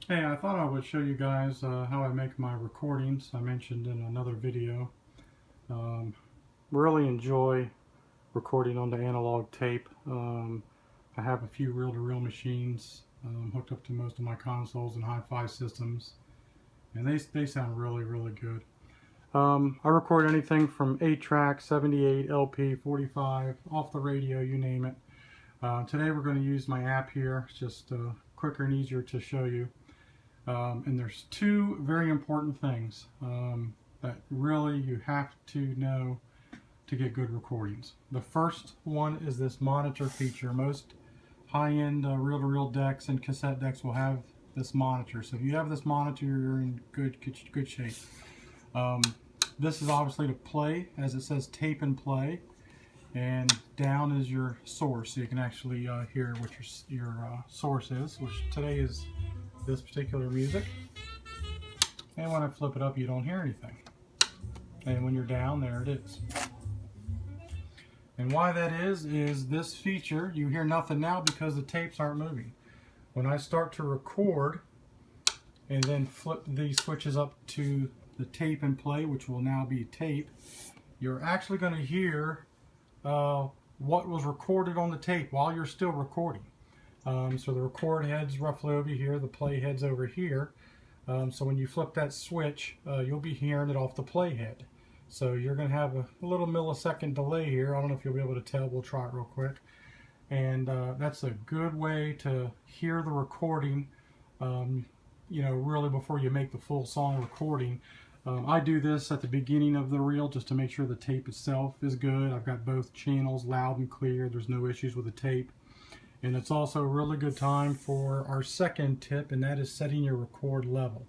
Hey, I thought I would show you guys how I make my recordings. I mentioned in another video. Really enjoy recording on the analog tape. I have a few reel-to-reel machines hooked up to most of my consoles and hi-fi systems, and they sound really good. I record anything from 8-track, 78, LP, 45, off the radio, you name it. Today we're going to use my app here. It's just quicker and easier to show you. And there's two very important things that really you have to know to get good recordings. The first one is this monitor feature. Most high-end reel-to-reel decks and cassette decks will have this monitor. So if you have this monitor, you're in good shape. This is obviously to play, as it says tape and play, and down is your source, so you can actually hear what your source is, which today is this particular music. And when I flip it up, you don't hear anything. And when you're down, there it is. And why that is this feature, you hear nothing now because the tapes aren't moving. When I start to record and then flip these switches up to the tape and play, which will now be tape, you're actually going to hear what was recorded on the tape while you're still recording. So the record head's roughly over here, the play head's over here. So when you flip that switch, you'll be hearing it off the play head. So you're going to have a little millisecond delay here. I don't know if you'll be able to tell. We'll try it real quick. And that's a good way to hear the recording, you know, really before you make the full song recording. I do this at the beginning of the reel just to make sure the tape itself is good. I've got both channels loud and clear. There's no issues with the tape. And it's also a really good time for our second tip, and that is setting your record level.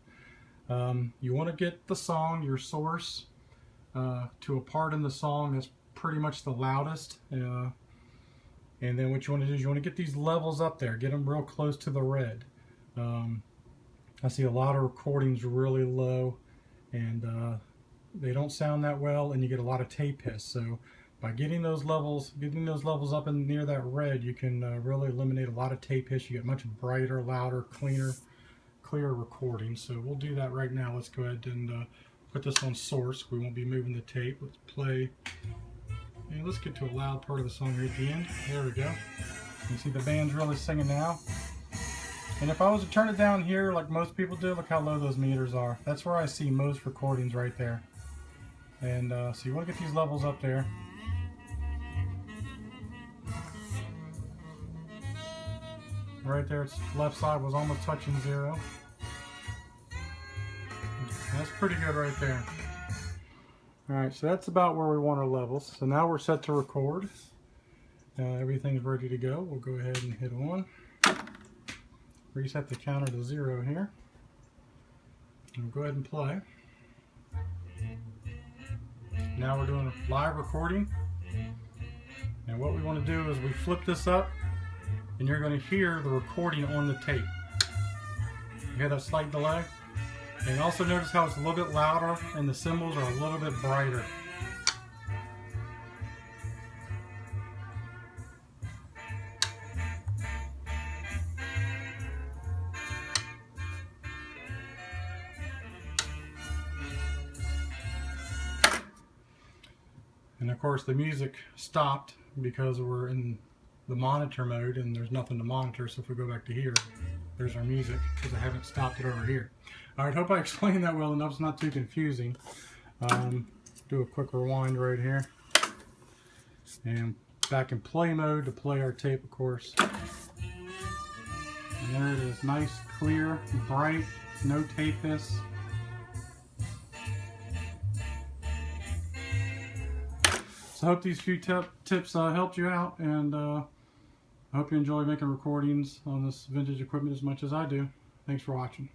You want to get the song, your source, to a part in the song that's pretty much the loudest. And then what you want to do is you want to get these levels up there, get them real close to the red. I see a lot of recordings really low, and they don't sound that well, and you get a lot of tape hiss. So by getting those levels up in near that red, you can really eliminate a lot of tape hiss. You get much brighter, louder, clearer recording. So we'll do that right now. Let's go ahead and put this on source. We won't be moving the tape. Let's play. And let's get to a loud part of the song here at the end. There we go. You see the band's really singing now. And if I was to turn it down here like most people do, look how low those meters are. That's where I see most recordings, right there. And so you want to get these levels up there. Right there, its left side was almost touching zero. That's pretty good right there. Alright, so that's about where we want our levels. So now we're set to record. Everything's ready to go. We'll go ahead and hit on. Reset the counter to 0 here. And we'll go ahead and play. Now we're doing a live recording. And what we want to do is we flip this up, and you're going to hear the recording on the tape. You hear that slight delay? And also notice how it's a little bit louder and the cymbals are a little bit brighter. And of course the music stopped because we're in the monitor mode and there's nothing to monitor. So if we go back to here, there's our music because I haven't stopped it over here. Alright, hope I explained that well enough. It's not too confusing. Do a quick rewind right here. And back in play mode to play our tape, of course. And there it is, nice, clear, bright, no tape hiss. So I hope these few tips helped you out, and I hope you enjoy making recordings on this vintage equipment as much as I do. Thanks for watching.